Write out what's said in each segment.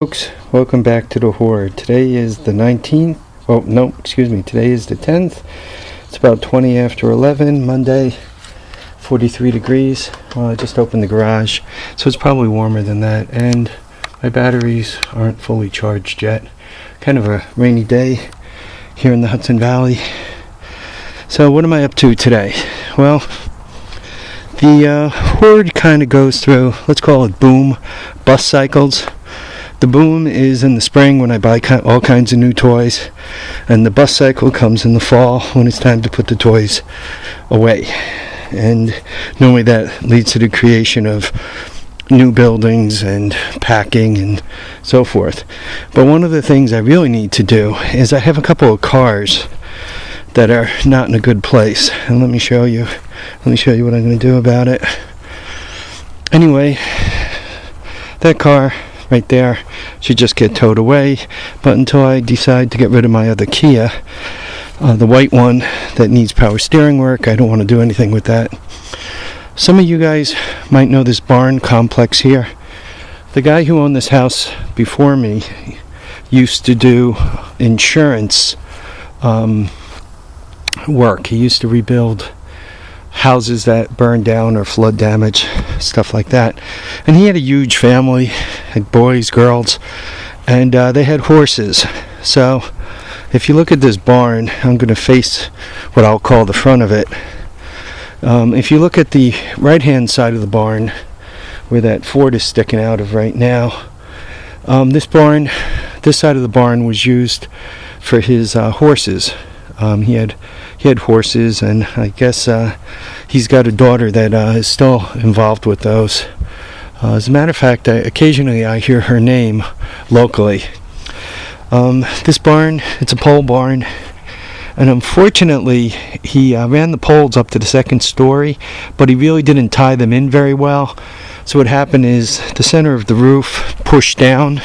Folks, welcome back to the horror. Today is the 19th. Oh, no, excuse me. Today is the 10th. It's about 20 after 11, Monday, 43 degrees. Well, I just opened the garage, so it's probably warmer than that. And my batteries aren't fully charged yet. Kind of a rainy day here in the Hudson Valley. So what am I up to today? Well, the horde kind of goes through, let's call it boom, bus cycles. The boom is in the spring when I buy all kinds of new toys, and the bus cycle comes in the fall when it's time to put the toys away. And normally that leads to the creation of new buildings and packing and so forth. But one of the things I really need to do is I have a couple of cars that are not in a good place, and let me show you what I'm going to do about it. Anyway, that car right there should just get towed away, but until I decide to get rid of my other Kia, the white one that needs power steering work, I don't want to do anything with that. Some of you guys might know this barn complex here. The guy who owned this house before me used to do insurance work. He used to rebuild houses that burned down or flood damage, stuff like that. And he had a huge family, had boys, girls, and they had horses. So if you look at this barn, I'm going to face what I'll call the front of it. If you look at the right hand side of the barn, where that Ford is sticking out of right now, this side of the barn was used for his horses. He had horses, and I guess he's got a daughter that is still involved with those. As a matter of fact, occasionally I hear her name locally. This barn, it's a pole barn, and unfortunately he ran the poles up to the second story, but he really didn't tie them in very well. So what happened is the center of the roof pushed down.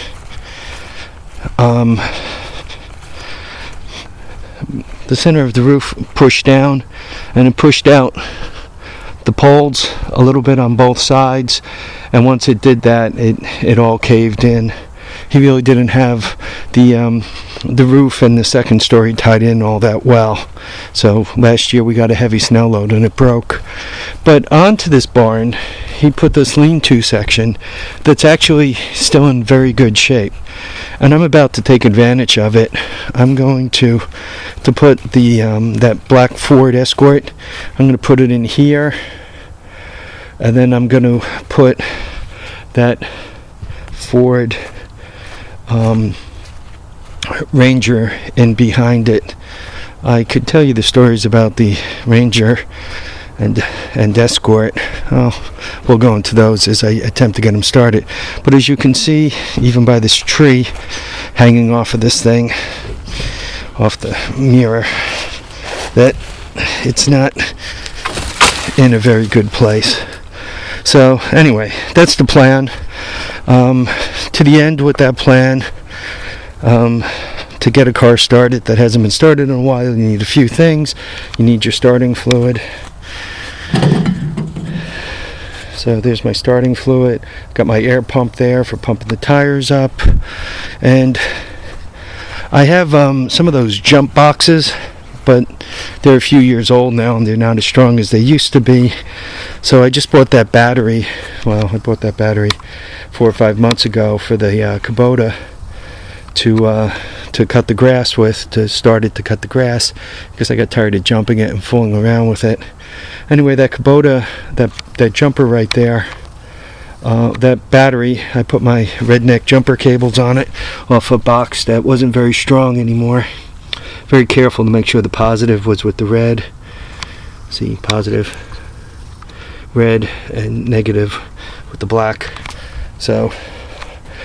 The center of the roof pushed down, and it pushed out the poles a little bit on both sides, and once it did that, it all caved in. He really didn't have the roof and the second story tied in all that well. So last year we got a heavy snow load and it broke. But onto this barn, he put this lean-to section that's actually still in very good shape. And I'm about to take advantage of it. I'm going to put the that black Ford Escort, I'm going to put it in here, and then I'm going to put that Ford Ranger in behind it. I could tell you the stories about the Ranger and Escort. We'll go into those as I attempt to get them started. But as you can see, even by this tree hanging off of this thing, off the mirror, that it's not in a very good place. So anyway, that's the plan. To the end with that plan, to get a car started that hasn't been started in a while, you need a few things. You need your starting fluid. So there's my starting fluid. Got my air pump there for pumping the tires up, and I have some of those jump boxes, but they're a few years old now and they're not as strong as they used to be. So I just bought that battery. Well, I bought that battery 4 or 5 months ago for the Kubota to cut the grass with, to start it to cut the grass, because I got tired of jumping it and fooling around with it. Anyway, that Kubota, that jumper right there, that battery, I put my Redneck jumper cables on it off a box that wasn't very strong anymore. Very careful to make sure the positive was with the red. See, positive, red, and negative with the black. So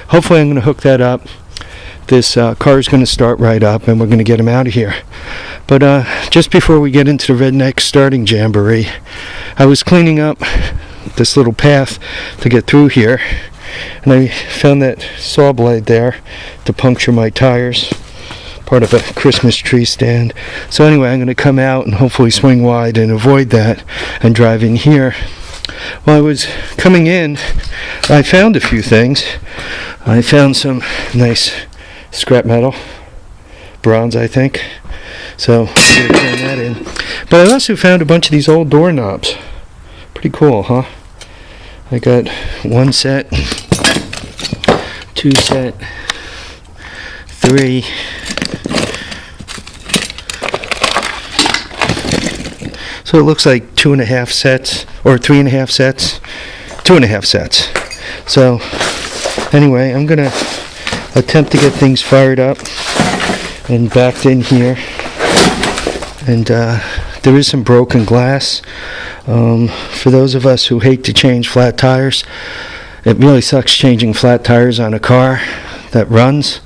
hopefully I'm going to hook that up. This car is going to start right up, and we're going to get him out of here. But just before we get into the Redneck starting jamboree, I was cleaning up this little path to get through here, and I found that saw blade there to puncture my tires, part of a Christmas tree stand. So anyway, I'm going to come out and hopefully swing wide and avoid that and drive in here. while I was coming in, I found a few things. I found some nice scrap metal, bronze I think, so I'm gonna turn that in. But I also found a bunch of these old doorknobs. Pretty cool, huh? I got 1 set, 2 set, 3. So it looks like 2.5 sets, or 3.5 sets, 2.5 sets. So anyway, I'm gonna attempt to get things fired up and backed in here. And there is some broken glass. For those of us who hate to change flat tires, it really sucks changing flat tires on a car that runs.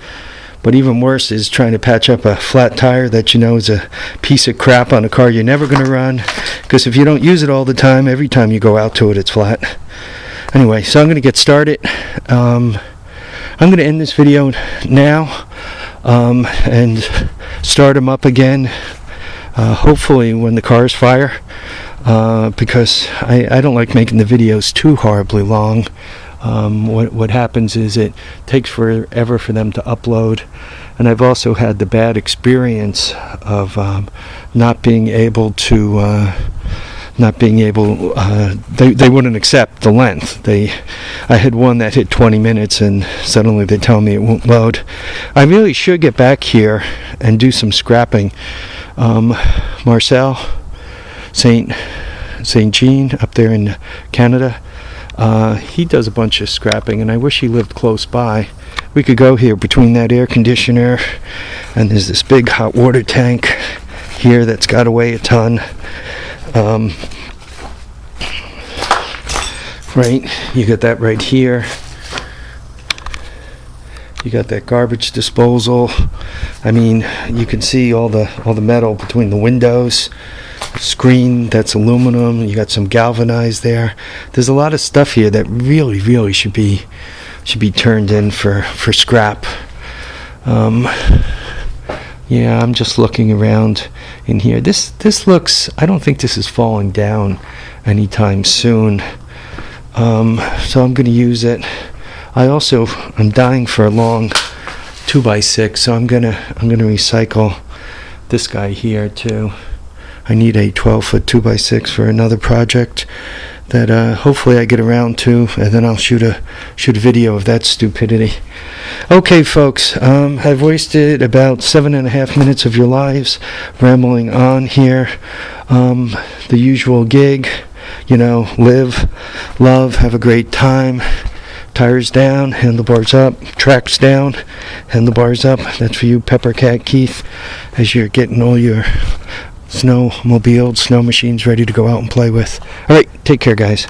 But even worse is trying to patch up a flat tire that you know is a piece of crap on a car you're never going to run, because if you don't use it all the time, every time you go out to it, it's flat. Anyway, so I'm going to get started. I'm going to end this video now and start them up again, hopefully when the cars fire, because I don't like making the videos too horribly long. What happens is it takes forever for them to upload, and I've also had the bad experience of not being able to they wouldn't accept the length. I had one that hit 20 minutes and suddenly they tell me it won't load. I really should get back here and do some scrapping. Marcel Saint Jean up there in Canada, he does a bunch of scrapping, and I wish he lived close by. We could go here between that air conditioner, and there's this big hot water tank here that's got to weigh a ton. Right, you got that right here. You got that garbage disposal. I mean, you can see all the metal between the windows. Screen that's aluminum. You got some galvanized there. There's a lot of stuff here that really should be turned in for scrap. Yeah, I'm just looking around in here. This looks, I don't think this is falling down anytime soon. So I'm going to use it. I'm dying for a long 2x6, so I'm gonna recycle this guy here too. I need a 12-foot 2x6 for another project that hopefully I get around to, and then I'll shoot a video of that stupidity. Okay, folks, I've wasted about 7.5 minutes of your lives rambling on here. The usual gig, you know, live, love, have a great time. Tires down, handlebars up, tracks down, handlebars up. That's for you, Pepper Cat Keith, as you're getting all your snow machines ready to go out and play with. All right, take care, guys.